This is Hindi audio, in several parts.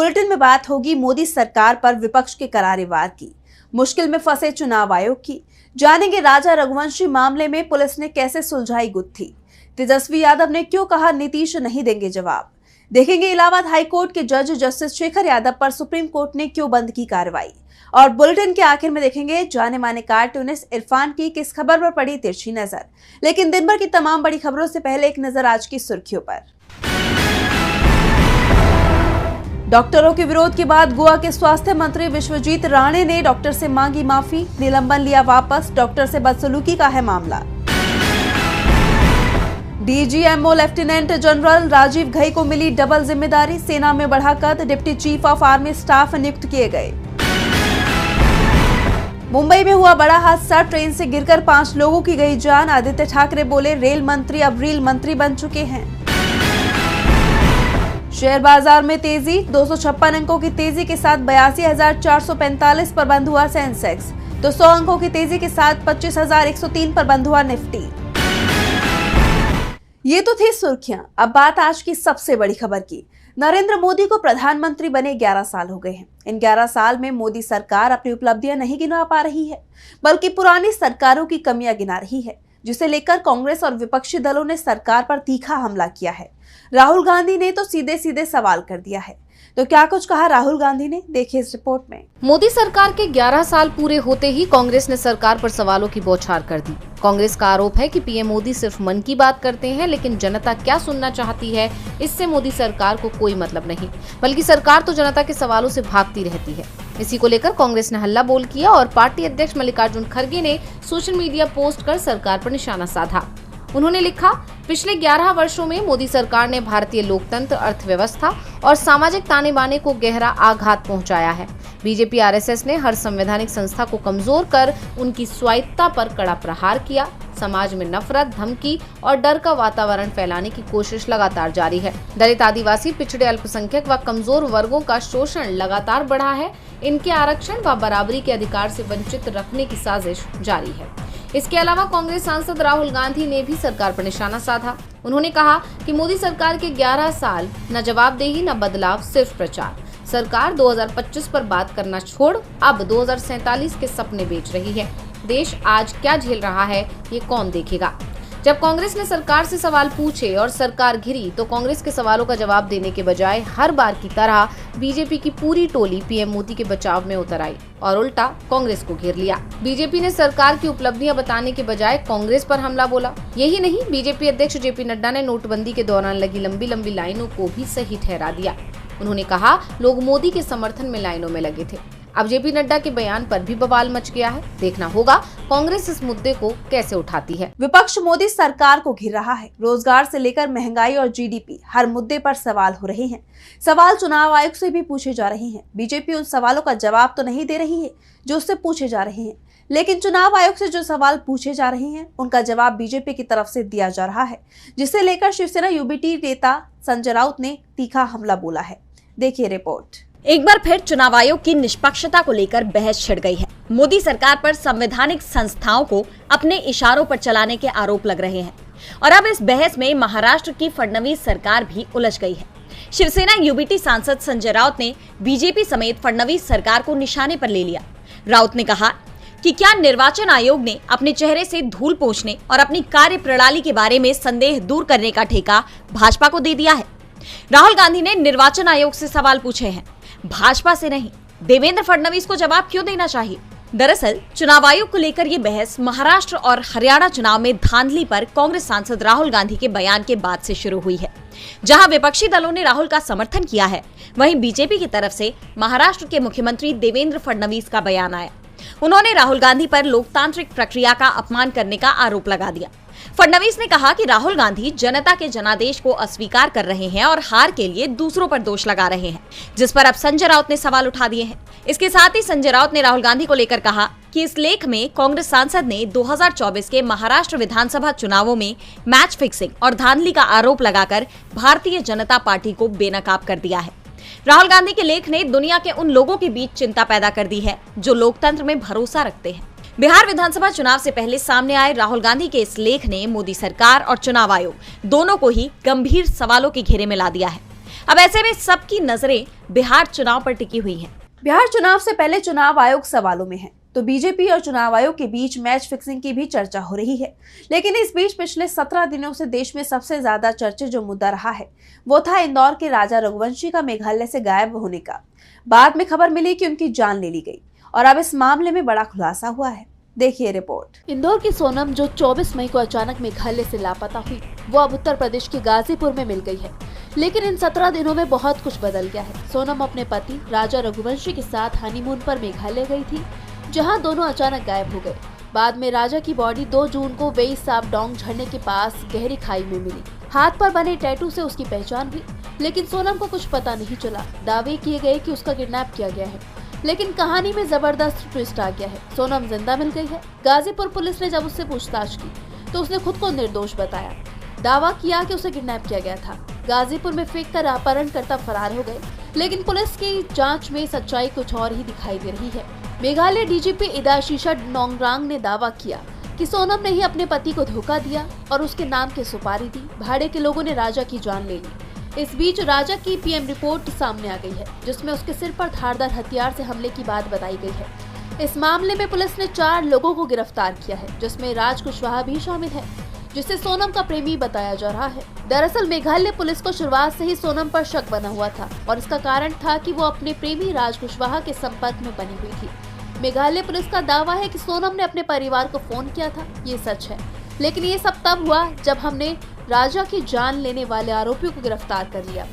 बुलेटिन में बात होगी मोदी सरकार पर विपक्ष के करारे वार की, मुश्किल में फंसे चुनाव आयोग की। जानेंगे राजा रघुवंशी मामले में पुलिस ने कैसे सुलझाई गुत्थी। तेजस्वी यादव ने क्यों कहा नीतीश नहीं देंगे जवाब। देखेंगे इलाहाबाद हाईकोर्ट के जज जस्टिस शेखर यादव पर सुप्रीम कोर्ट ने क्यों बंद की कार्रवाई। और बुलेटिन के आखिर में देखेंगे जाने माने कार्टूनिस्ट इरफान की किस खबर पर पड़ी तिरछी नजर। लेकिन दिन भर की तमाम बड़ी खबरों से पहले एक नजर आज की सुर्खियों पर। डॉक्टरों के विरोध के बाद गोवा के स्वास्थ्य मंत्री विश्वजीत राणे ने डॉक्टर से मांगी माफी, निलंबन लिया वापस। डॉक्टर से बदसलूकी का है मामला। DGMO lieutenant general Rajiv Ghai को मिली डबल जिम्मेदारी, सेना में बढ़ा कद, deputy chief of army staff नियुक्त किए गए। मुंबई में हुआ बड़ा हादसा, ट्रेन से गिरकर 5 लोगों की गई जान। आदित्य ठाकरे बोले रेल मंत्री अब रील मंत्री बन चुके हैं। शेयर बाजार में तेजी, 256 अंकों की तेजी के साथ 82,445 पर बंद हुआ सेंसेक्स, तो 100 अंकों की तेजी के साथ 25,103 पर बंद हुआ निफ्टी। ये तो थी सुर्खियां। अब बात आज की सबसे बड़ी खबर की। नरेंद्र मोदी को प्रधानमंत्री बने 11 साल हो गए हैं। इन 11 साल में मोदी सरकार अपनी उपलब्धियां नहीं गिना पा रही है, बल्कि पुरानी सरकारों की कमियां गिना रही है, जिसे लेकर कांग्रेस और विपक्षी दलों ने सरकार पर तीखा हमला किया है। राहुल गांधी ने तो सीधे सीधे सवाल कर दिया है। तो क्या कुछ कहा राहुल गांधी ने, देखिए इस रिपोर्ट में। मोदी सरकार के 11 साल पूरे होते ही कांग्रेस ने सरकार पर सवालों की बौछार कर दी। कांग्रेस का आरोप है कि पीएम मोदी सिर्फ मन की बात करते हैं, लेकिन जनता क्या सुनना चाहती है इससे मोदी सरकार को कोई मतलब नहीं, बल्कि सरकार तो जनता के सवालों से भागती रहती है। इसी को लेकर कांग्रेस ने हल्ला बोल किया और पार्टी अध्यक्ष मल्लिकार्जुन खड़गे ने सोशल मीडिया पोस्ट कर सरकार पर निशाना साधा। उन्होंने लिखा, पिछले 11 वर्षों में मोदी सरकार ने भारतीय लोकतंत्र, अर्थव्यवस्था और सामाजिक ताने बाने को गहरा आघात पहुंचाया है। बीजेपी आरएसएस ने हर संवैधानिक संस्था को कमजोर कर उनकी स्वायत्तता पर कड़ा प्रहार किया। समाज में नफरत, धमकी और डर का वातावरण फैलाने की कोशिश लगातार जारी है। दलित, आदिवासी, पिछड़े, अल्पसंख्यक व कमजोर वर्गों का शोषण लगातार बढ़ा है। इनके आरक्षण व बराबरी के अधिकार से वंचित रखने की साजिश जारी है। इसके अलावा कांग्रेस सांसद राहुल गांधी ने भी सरकार पर निशाना साधा। उन्होंने कहा कि मोदी सरकार के 11 साल न जवाबदेही न बदलाव, सिर्फ प्रचार। सरकार 2025 पर बात करना छोड़ अब 2047 के सपने बेच रही है। देश आज क्या झेल रहा है ये कौन देखेगा। जब कांग्रेस ने सरकार से सवाल पूछे और सरकार घिरी, तो कांग्रेस के सवालों का जवाब देने के बजाय हर बार की तरह बीजेपी की पूरी टोली पीएम मोदी के बचाव में उतर आई और उल्टा कांग्रेस को घेर लिया। बीजेपी ने सरकार की उपलब्धियां बताने के बजाय कांग्रेस पर हमला बोला। यही नहीं, बीजेपी अध्यक्ष जेपी नड्डा ने नोटबंदी के दौरान लगी लंबी लंबी लाइनों को भी सही ठहरा दिया। उन्होंने कहा लोग मोदी के समर्थन में लाइनों में लगे थे। अब जेपी नड्डा के बयान पर भी बवाल मच गया है। देखना होगा कांग्रेस इस मुद्दे को कैसे उठाती है। विपक्ष मोदी सरकार को घेर रहा है। रोजगार से लेकर महंगाई और जीडीपी, हर मुद्दे पर सवाल हो रहे हैं। सवाल चुनाव आयोग से भी पूछे जा रहे हैं। बीजेपी उन सवालों का जवाब तो नहीं दे रही है जो उससे पूछे जा रहे हैं, लेकिन चुनाव आयोग से जो सवाल पूछे जा रहे हैं उनका जवाब बीजेपी की तरफ से दिया जा रहा है, जिसे लेकर शिवसेना यूबीटी नेता संजय राउत ने तीखा हमला बोला है। देखिए रिपोर्ट। एक बार फिर चुनाव आयोग की निष्पक्षता को लेकर बहस छिड़ गई है। मोदी सरकार पर संवैधानिक संस्थाओं को अपने इशारों पर चलाने के आरोप लग रहे हैं और अब इस बहस में महाराष्ट्र की फडणवीस सरकार भी उलझ गई है। शिवसेना यूबीटी सांसद संजय राउत ने बीजेपी समेत फडणवीस सरकार को निशाने पर ले लिया। राउत ने कहा कि क्या निर्वाचन आयोग ने अपने चेहरे से धूल पोंछने और अपनी कार्य प्रणाली के बारे में संदेह दूर करने का ठेका भाजपा को दे दिया है। राहुल गांधी ने निर्वाचन आयोग से सवाल पूछे हैं, भाजपा से नहीं। देवेंद्र फडणवीस को जवाब क्यों देना चाहिए। दरअसल चुनाव आयोग को लेकर ये बहस महाराष्ट्र और हरियाणा चुनाव में धांधली पर कांग्रेस सांसद राहुल गांधी के बयान के बाद से शुरू हुई है। जहां विपक्षी दलों ने राहुल का समर्थन किया है, वहीं बीजेपी की तरफ से महाराष्ट्र के मुख्यमंत्री देवेंद्र फडणवीस का बयान आया। उन्होंने राहुल गांधी पर लोकतांत्रिक प्रक्रिया का अपमान करने का आरोप लगा दिया। फडणवीस ने कहा कि राहुल गांधी जनता के जनादेश को अस्वीकार कर रहे हैं और हार के लिए दूसरों पर दोष लगा रहे हैं, जिस पर अब संजय राउत ने सवाल उठा दिए हैं। इसके साथ ही संजय राउत ने राहुल गांधी को लेकर कहा कि इस लेख में कांग्रेस सांसद ने 2024 के महाराष्ट्र विधानसभा चुनावों में मैच फिक्सिंग और धांधली का आरोप लगाकर भारतीय जनता पार्टी को बेनकाब कर दिया है। राहुल गांधी के लेख ने दुनिया के उन लोगों के बीच चिंता पैदा कर दी है जो लोकतंत्र में भरोसा रखते हैं। बिहार विधानसभा चुनाव से पहले सामने आए राहुल गांधी के इस लेख ने मोदी सरकार और चुनाव आयोग दोनों को ही गंभीर सवालों के घेरे में ला दिया है। अब ऐसे में सबकी नजरें बिहार चुनाव पर टिकी हुई हैं। बिहार चुनाव से पहले चुनाव आयोग सवालों में है, तो बीजेपी और चुनाव आयोग के बीच मैच फिक्सिंग की भी चर्चा हो रही है। लेकिन इस बीच पिछले 17 दिनों से देश में सबसे ज्यादा चर्चित जो मुद्दा रहा है वो था इंदौर के राजा रघुवंशी का मेघालय से गायब होने का। बाद में खबर मिली कि उनकी जान ले ली गई और अब इस मामले में बड़ा खुलासा हुआ है। देखिए रिपोर्ट। इंदौर की सोनम जो 24 मई को अचानक मेघालय से लापता हुई, वो अब उत्तर प्रदेश के गाजीपुर में मिल गई है। लेकिन इन 17 दिनों में बहुत कुछ बदल गया है। सोनम अपने पति राजा रघुवंशी के साथ हनीमून पर मेघालय गई थी, जहां दोनों अचानक गायब हो गए। बाद में राजा की बॉडी 2 जून को वेई साप डोंग झरने के पास गहरी खाई में मिली। हाथ पर बने टैटू से उसकी पहचान हुई, लेकिन सोनम को कुछ पता नहीं चला। दावे किए गए कि उसका किडनैप किया गया है, लेकिन कहानी में जबरदस्त ट्विस्ट आ गया है। सोनम जिंदा मिल गई है। गाजीपुर पुलिस ने जब उससे पूछताछ की तो उसने खुद को निर्दोष बताया। दावा किया कि उसे किडनैप किया गया था। गाजीपुर में फेंक कर अपहरणकर्ता फरार हो गए, लेकिन पुलिस की जांच में सच्चाई कुछ और ही दिखाई दे रही है। मेघालय डीजीपी इदाशीशा नोंगरांग ने दावा किया कि सोनम ने ही अपने पति को धोखा दिया और उसके नाम की सुपारी दी। भाड़े के लोगों ने राजा की जान ले ली। इस बीच राजा की पीएम रिपोर्ट सामने आ गई है, जिसमें उसके सिर पर धारदार हथियार से हमले की बात बताई गई है। इस मामले में पुलिस ने 4 लोगों को गिरफ्तार किया है, जिसमें राज कुशवाहा भी शामिल है, जिसे सोनम का प्रेमी बताया जा रहा है। दरअसल मेघालय पुलिस को शुरुआत से ही सोनम पर शक बना हुआ था और इसका कारण था कि वो अपने प्रेमी राज कुशवाहा के संपर्क में बनी हुई थी। मेघालय पुलिस का दावा है कि सोनम ने अपने परिवार को फोन किया था, ये सच है। लेकिन ये सब तब हुआ जब हमने राजा की जान लेने वाले आरोपियों को गिरफ्तार कर लिया।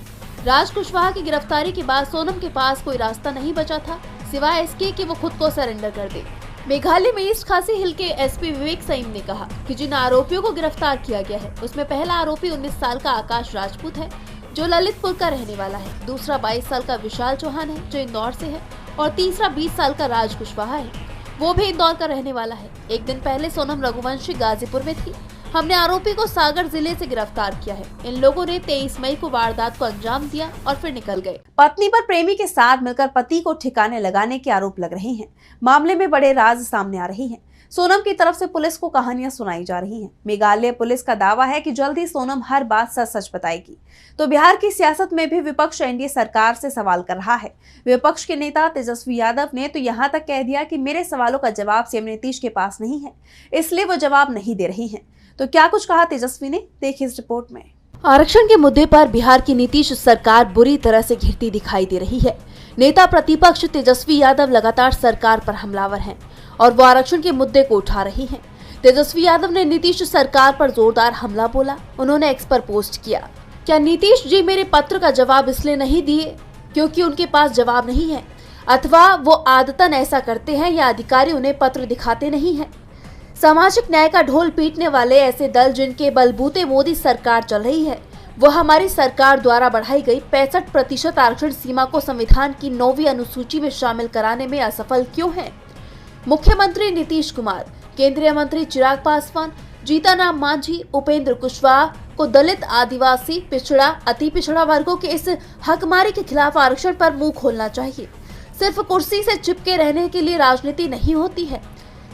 राज कुशवाहा की गिरफ्तारी के बाद सोनम के पास कोई रास्ता नहीं बचा था सिवाय इसके कि वो खुद को सरेंडर कर दे। मेघालय में ईस्ट खासी हिल के एसपी विवेक सईम ने कहा कि जिन आरोपियों को गिरफ्तार किया गया है उसमें पहला आरोपी 19 साल का आकाश राजपूत है, जो ललितपुर का रहने वाला है। दूसरा 22 साल का विशाल चौहान है, जो इंदौर से है, और तीसरा 20 साल का राज कुशवाहा है, वो भी इंदौर का रहने वाला है। एक दिन पहले सोनम रघुवंशी गाजीपुर में थी। हमने आरोपी को सागर जिले से गिरफ्तार किया है। इन लोगों ने 23 मई को वारदात को अंजाम दिया और फिर निकल गए। पत्नी पर प्रेमी के साथ मिलकर पति को ठिकाने लगाने के आरोप लग रहे हैं। मामले में बड़े राज सामने आ रहे हैं। सोनम की तरफ से पुलिस को कहानियां सुनाई जा रही हैं। मेघालय पुलिस का दावा है कि जल्द ही सोनम हर बात सच बताएगी। तो बिहार की सियासत में भी विपक्ष एनडीए सरकार से सवाल कर रहा है। विपक्ष के नेता तेजस्वी यादव ने तो यहां तक कह दिया कि मेरे सवालों का जवाब सीएम नीतीश के पास नहीं है, इसलिए वो जवाब नहीं दे रही हैं। तो क्या कुछ कहा तेजस्वी ने, देखिए इस रिपोर्ट में। आरक्षण के मुद्दे पर बिहार की नीतीश सरकार बुरी तरह से घिरती दिखाई दे रही है। नेता प्रतिपक्ष तेजस्वी यादव लगातार सरकार पर हमलावर हैं और वो आरक्षण के मुद्दे को उठा रही हैं। तेजस्वी यादव ने नीतीश सरकार पर जोरदार हमला बोला। उन्होंने एक्स पर पोस्ट किया, क्या नीतीश जी मेरे पत्र का जवाब इसलिए नहीं दिए क्योंकि उनके पास जवाब नहीं है, अथवा वो आदतन ऐसा करते हैं या अधिकारी उन्हें पत्र दिखाते नहीं है। सामाजिक न्याय का ढोल पीटने वाले ऐसे दल जिनके बलबूते मोदी सरकार चल रही है, वो हमारी सरकार द्वारा बढ़ाई गई 65% आरक्षण सीमा को संविधान की 9वीं अनुसूची में शामिल कराने में असफल क्यों हैं? मुख्यमंत्री नीतीश कुमार, केंद्रीय मंत्री चिराग पासवान, जीतनराम मांझी, उपेंद्र कुशवाहा को दलित, आदिवासी, पिछड़ा, अति पिछड़ा वर्गों के इस हकमारी के खिलाफ आरक्षण पर मुंह खोलना चाहिए। सिर्फ कुर्सी से चिपके रहने के लिए राजनीति नहीं होती है।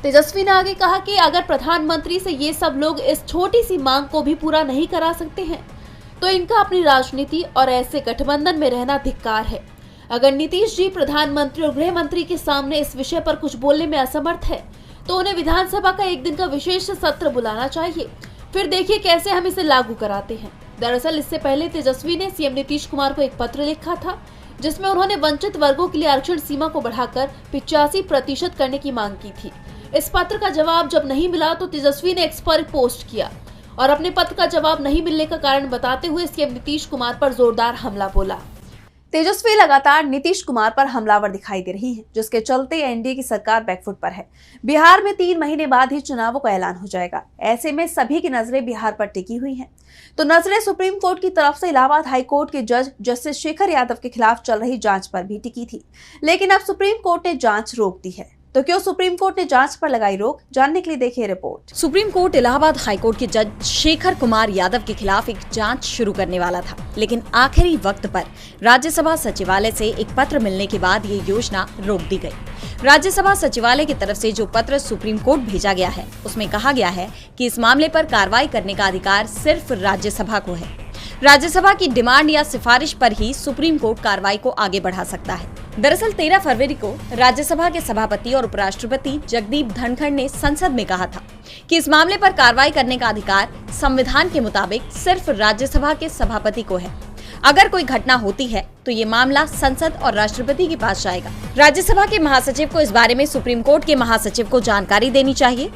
तेजस्वी ने आगे कहा कि अगर प्रधानमंत्री से ये सब लोग इस छोटी सी मांग को भी पूरा नहीं करा सकते हैं तो इनका अपनी राजनीति और ऐसे गठबंधन में रहना धिक्कार है। अगर नीतीश जी प्रधानमंत्री और गृह मंत्री के सामने इस विषय पर कुछ बोलने में असमर्थ है तो उन्हें विधानसभा का एक दिन का विशेष सत्र बुलाना चाहिए, फिर देखिए कैसे हम इसे लागू कराते हैं। दरअसल इससे पहले तेजस्वी ने सीएम नीतीश कुमार को एक पत्र लिखा था जिसमें उन्होंने वंचित वर्गों के लिए आरक्षण सीमा को बढ़ाकर 85% करने की मांग की थी। इस पत्र का जवाब जब नहीं मिला तो तेजस्वी ने एक्स पर पोस्ट किया और अपने पत्र का जवाब नहीं मिलने का कारण बताते हुए सीएम नीतीश कुमार पर जोरदार हमला बोला। तेजस्वी लगातार नीतीश कुमार पर हमलावर दिखाई दे रही है, जिसके चलते एनडीए की सरकार बैकफुट पर है। बिहार में 3 महीने बाद ही चुनावों का ऐलान हो जाएगा। ऐसे में सभी की नजरें बिहार पर टिकी हुई हैं। तो नजरें सुप्रीम कोर्ट की तरफ से इलाहाबाद हाई कोर्ट के जज जस्टिस शेखर यादव के खिलाफ चल रही जांच पर भी टिकी थी, लेकिन अब सुप्रीम कोर्ट ने जांच रोक दी है। तो क्यों सुप्रीम कोर्ट ने जांच पर लगाई रोक, जानने के लिए देखिए report. Supreme court Allahabad high court के जज शेखर कुमार यादव के खिलाफ एक जांच शुरू करने वाला था, लेकिन आखिरी वक्त पर राज्यसभा सचिवालय से एक पत्र मिलने के बाद ये योजना रोक दी गई। राज्यसभा सचिवालय की तरफ से जो पत्र सुप्रीम कोर्ट भेजा गया है उसमें कहा गया है कि इस मामले पर कार्रवाई करने का अधिकार सिर्फ राज्यसभा को है। राज्यसभा की डिमांड या सिफारिश पर ही सुप्रीम कोर्ट कार्रवाई को आगे बढ़ा सकता है। दरअसल 13 फरवरी को राज्यसभा के सभापति और उपराष्ट्रपति जगदीप धनखड़ ने संसद में कहा था कि इस मामले पर कार्रवाई करने का अधिकार संविधान के मुताबिक सिर्फ राज्यसभा के सभापति को है। अगर कोई घटना होती है तो ये मामला संसद और राष्ट्रपति के पास जाएगा। राज्यसभा के महासचिव को इस बारे में सुप्रीम कोर्ट के महासचिव को जानकारी देनी चाहिए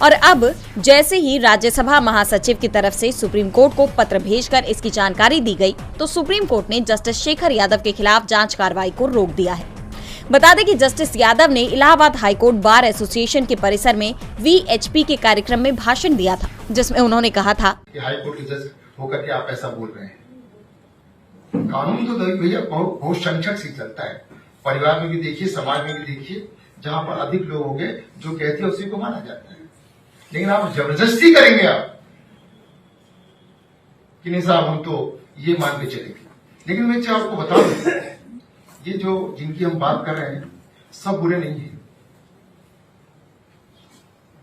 और अब जैसे ही राज्यसभा महासचिव की तरफ से सुप्रीम कोर्ट को पत्र भेजकर इसकी जानकारी दी गई तो सुप्रीम कोर्ट ने जस्टिस शेखर यादव के खिलाफ जांच कार्रवाई को रोक दिया है। बता दें कि जस्टिस यादव ने इलाहाबाद हाईकोर्ट बार एसोसिएशन के परिसर में VHP के कार्यक्रम में भाषण दिया था, जिसमें उन्होंने कहा था कि हाईकोर्ट के जज होकर के आप ऐसा बोल रहे हैं। कानून तो भैया बहुत संकट से चलता है। परिवार में भी देखिए, समाज में भी देखिए, जहाँ पर अधिक लोग होंगे जो कहते हैं उसी को माना जाता है। लेकिन आप जबरदस्ती करेंगे आप कि नहीं साहब हम तो ये मान के चलेंगे। लेकिन मैं आपको बता दूं, ये जो जिनकी हम बात कर रहे हैं सब बुरे नहीं है,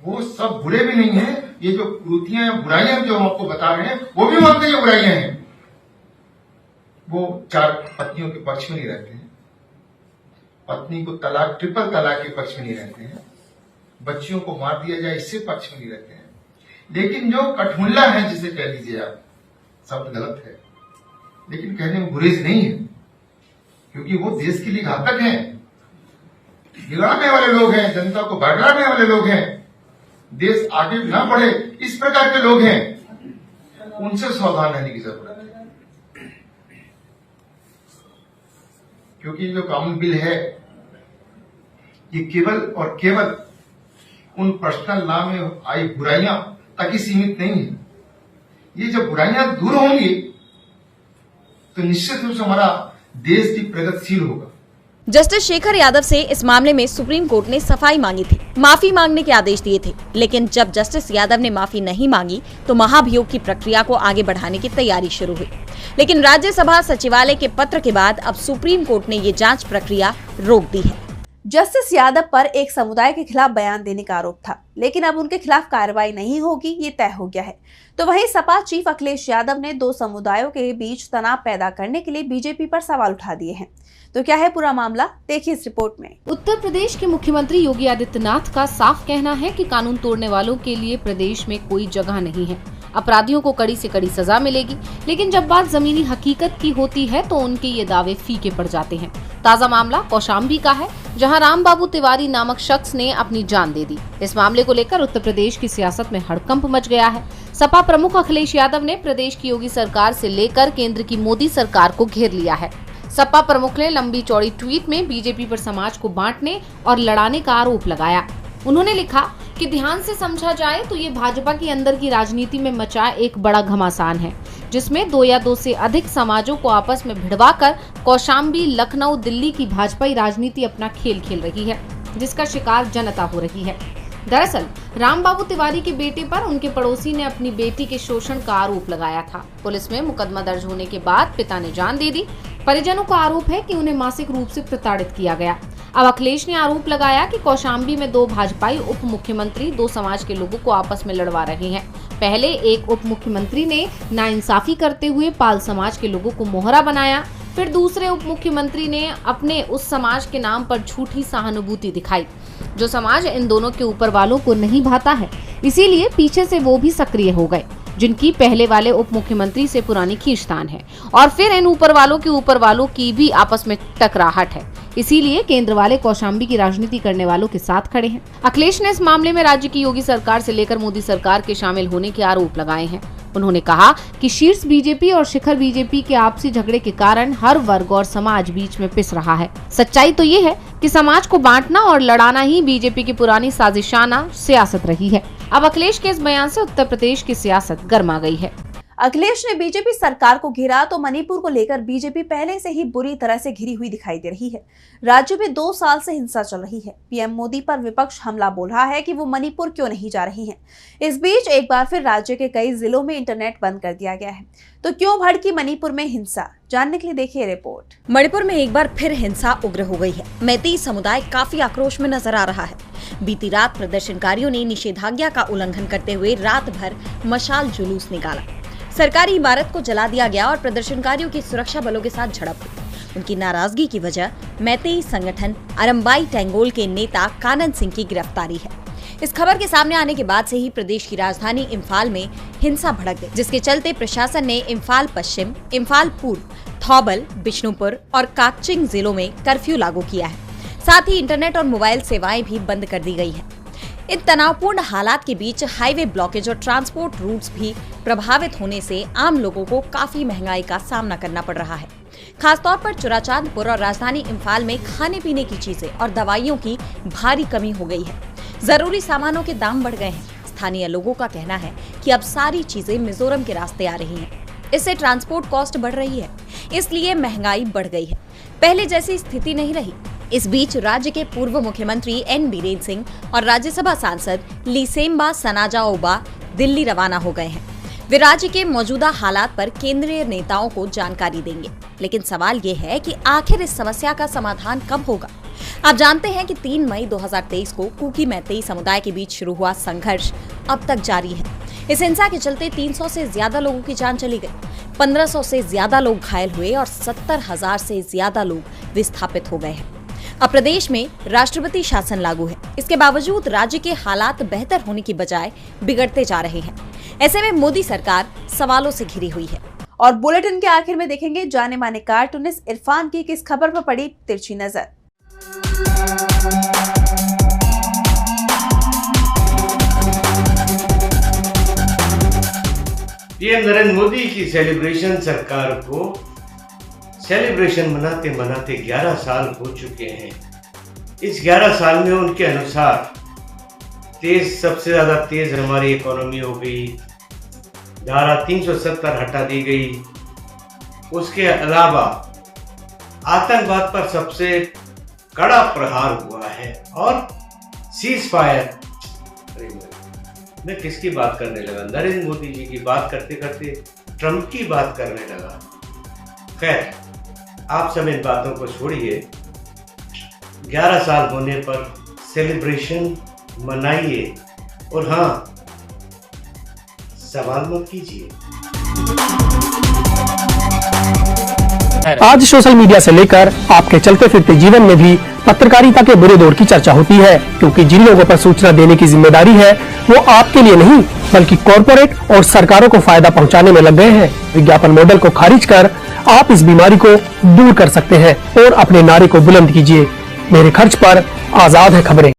वो सब बुरे भी नहीं है। ये जो कुरीतियां या बुराइयां जो हम आपको बता रहे हैं वो भी मानते हैं बुराइयां हैं। वो 4 पत्नियों के पक्ष में नहीं रहते हैं, पत्नी को तलाक, ट्रिपल तलाक के पक्ष में नहीं रहते हैं, बच्चियों को मार दिया जाए इससे पक्ष में नहीं रहते हैं। लेकिन जो कठमुल्ला है, जिसे कह लीजिए आप, शब्द गलत है लेकिन कहने में गुरेज नहीं है, क्योंकि वो देश के लिए घातक हैं, बिगाड़ने वाले लोग हैं, जनता को भड़काने वाले लोग हैं, देश आगे ना बढ़े इस प्रकार के लोग हैं। उनसे सावधान रहने की जरूरत है, क्योंकि जो कानून बिल है ये केवल और केवल उन पर्सनल लॉ में आई बुराइयां तक ही सीमित नहीं है। ये जब बुराइयां दूर होंगी तो निश्चित रूप से हमारा देश भी प्रगतिशील होगा। जस्टिस शेखर यादव से इस मामले में सुप्रीम कोर्ट ने सफाई मांगी थी, माफी मांगने के आदेश दिए थे, लेकिन जब जस्टिस यादव ने माफी नहीं मांगी तो महाभियोग की प्रक्रिया को आगे बढ़ाने की तैयारी शुरू हुई। लेकिन राज्यसभा सचिवालय के पत्र के बाद अब सुप्रीम कोर्ट ने ये जांच प्रक्रिया रोक दी है। जस्टिस यादव पर एक समुदाय के खिलाफ बयान देने का आरोप था, लेकिन अब उनके खिलाफ कार्रवाई नहीं होगी, ये तय हो गया है। तो वहीं सपा चीफ अखिलेश यादव ने 2 समुदायों के बीच तनाव पैदा करने के लिए बीजेपी पर सवाल उठा दिए हैं। तो क्या है पूरा मामला, देखिए इस रिपोर्ट में। उत्तर प्रदेश के मुख्यमंत्री योगी आदित्यनाथ का साफ कहना है कि कानून तोड़ने वालों के लिए प्रदेश में कोई जगह नहीं है। अपराधियों को कड़ी से कड़ी सजा मिलेगी, लेकिन जब बात जमीनी हकीकत की होती है तो उनके ये दावे फीके पड़ जाते हैं। ताजा मामला कौशाम्बी का है, जहां रामबाबू तिवारी नामक शख्स ने अपनी जान दे दी। इस मामले को लेकर उत्तर प्रदेश की सियासत में हड़कंप मच गया है। सपा प्रमुख अखिलेश यादव ने प्रदेश की योगी सरकार से लेकर केंद्र की मोदी सरकार को घेर लिया है। सपा प्रमुख ने लंबी चौड़ी ट्वीट में बीजेपी पर समाज को बांटने और लड़ाने का आरोप लगाया। उन्होंने लिखा कि ध्यान से समझा जाए तो ये भाजपा की अंदर की राजनीति में मचा एक बड़ा घमासान है, जिसमें 2 या 2 से अधिक समाजों को आपस में भिड़वाकर कौशाम्बी, लखनऊ, दिल्ली की भाजपाई राजनीति अपना खेल खेल रही है, जिसका शिकार जनता हो रही है। दरअसल रामबाबू तिवारी के बेटे पर उनके पड़ोसी ने अपनी बेटी के शोषण का आरोप लगाया था। पुलिस में मुकदमा दर्ज होने के बाद पिता ने जान दे दी। परिजनों का आरोप है कि उन्हें मानसिक रूप से प्रताड़ित किया गया। अब अखिलेश ने आरोप लगाया कि कौशाम्बी में 2 भाजपाई उप मुख्यमंत्री 2 समाज के लोगों को आपस में लड़वा रहे हैं। पहले एक उप मुख्यमंत्री ने नाइंसाफी करते हुए पाल समाज के लोगों को मोहरा बनाया, फिर दूसरे उप मुख्यमंत्री ने अपने उस समाज के नाम पर झूठी सहानुभूति दिखाई, जो समाज इन दोनों के ऊपर वालों को नहीं भाता है। इसीलिए पीछे से वो भी सक्रिय हो गए, जिनकी पहले वाले उप मुख्यमंत्री से पुरानी खींचतान है, और फिर इन ऊपर वालों की भी आपस में टकराहट है। इसीलिए केंद्र वाले कौशाम्बी की राजनीति करने वालों के साथ खड़े हैं। अखिलेश ने इस मामले में राज्य की योगी सरकार से लेकर मोदी सरकार के शामिल होने के आरोप लगाए हैं। उन्होंने कहा कि शीर्ष बीजेपी और शिखर बीजेपी के आपसी झगड़े के कारण हर वर्ग और समाज बीच में पिस रहा है। सच्चाई तो ये है कि समाज को बांटना और लड़ाना ही बीजेपी की पुरानी साजिशाना सियासत रही है। अब अखिलेश के इस बयान से उत्तर प्रदेश की सियासत गर्मा गई है। अखिलेश ने बीजेपी सरकार को घेरा तो मणिपुर को लेकर बीजेपी पहले से ही बुरी तरह से घिरी हुई दिखाई दे रही है। राज्य में 2 साल से हिंसा चल रही है। पीएम मोदी पर विपक्ष हमला बोल रहा है कि वो मणिपुर क्यों नहीं जा रही हैं। इस बीच एक बार फिर राज्य के कई जिलों में इंटरनेट बंद कर दिया गया है। तो क्यों भड़की मणिपुर में हिंसा, जानने के लिए देखिए रिपोर्ट। मणिपुर में एक बार फिर हिंसा उग्र हो गई है। मैती समुदाय काफी आक्रोश में नजर आ रहा है। बीती रात प्रदर्शनकारियों ने निषेधाज्ञा का उल्लंघन करते हुए रात भर मशाल जुलूस निकाला। सरकारी इमारत को जला दिया गया और प्रदर्शनकारियों की सुरक्षा बलों के साथ झड़प हुई। उनकी नाराजगी की वजह मैतेई संगठन अरम्बाई टेंगोल के नेता कानन सिंह की गिरफ्तारी है। इस खबर के सामने आने के बाद से ही प्रदेश की राजधानी इम्फाल में हिंसा भड़क गई, जिसके चलते प्रशासन ने इम्फाल पश्चिम, इम्फाल पूर्व, थौबल, बिष्णुपुर और काकचिंग जिलों में कर्फ्यू लागू किया है। साथ ही इंटरनेट और मोबाइल सेवाएं भी बंद कर दी गई हैं। इन तनावपूर्ण हालात के बीच हाईवे ब्लॉकेज और ट्रांसपोर्ट रूट्स भी प्रभावित होने से आम लोगों को काफी महंगाई का सामना करना पड़ रहा है। खासतौर पर चुराचांदपुर और राजधानी इम्फाल में खाने पीने की चीजें और दवाइयों की भारी कमी हो गई है। जरूरी सामानों के दाम बढ़ गए हैं। स्थानीय लोगों का कहना है कि अब सारी चीजें मिजोरम के रास्ते आ रही हैं। इससे ट्रांसपोर्ट कॉस्ट बढ़ रही है, इसलिए महंगाई बढ़ गई है। पहले जैसी स्थिति नहीं रही। इस बीच राज्य के पूर्व मुख्यमंत्री एन बीरेन सिंह और राज्यसभा सांसद लीसेम्बा सनाजाओबा दिल्ली रवाना हो गए हैं। वे राज्य के मौजूदा हालात पर केंद्रीय नेताओं को जानकारी देंगे। लेकिन सवाल ये है कि आखिर इस समस्या का समाधान कब होगा। आप जानते हैं कि 3 मई 2023 को कुकी मैतेई समुदाय के बीच शुरू हुआ संघर्ष अब तक जारी है। इस हिंसा के चलते 300 से ज्यादा लोगों की जान चली गई, 1500 से ज्यादा लोग घायल हुए और 70,000 से ज्यादा लोग विस्थापित हो गए हैं। अब प्रदेश में राष्ट्रपति शासन लागू है। इसके बावजूद राज्य के हालात बेहतर होने की बजाय बिगड़ते जा रहे हैं। ऐसे में मोदी सरकार सवालों से घिरी हुई है। और बुलेटिन के आखिर में देखेंगे जाने माने कार्टूनिस्ट इरफान की किस खबर पर पड़ी तिरछी नजर। पीएम नरेंद्र मोदी की सेलिब्रेशन सरकार को सेलिब्रेशन मनाते मनाते 11 साल हो चुके हैं। इस 11 साल में उनके अनुसार सबसे ज्यादा तेज हमारी इकोनॉमी हो गई, धारा 370 हटा दी गई। उसके अलावा आतंकवाद पर सबसे कड़ा प्रहार हुआ है और सीज फायर। मैं किसकी बात करने लगा? नरेंद्र मोदी जी की बात करते करते ट्रंप की बात करने लगा। खैर, आप सब इन बातों को छोड़िए। 11 साल होने पर सेलिब्रेशन मनाइए और हाँ, सवाल मत कीजिए। आज सोशल मीडिया से लेकर आपके चलते फिरते जीवन में भी पत्रकारिता के बुरे दौर की चर्चा होती है, क्योंकि जिन लोगों पर सूचना देने की जिम्मेदारी है वो आपके लिए नहीं बल्कि कॉरपोरेट और सरकारों को फायदा पहुंचाने में लग गए हैं। विज्ञापन मॉडल को खारिज कर आप इस बीमारी को दूर कर सकते हैं और अपने नारे को बुलंद कीजिए। मेरे खर्च पर आजाद है खबरें।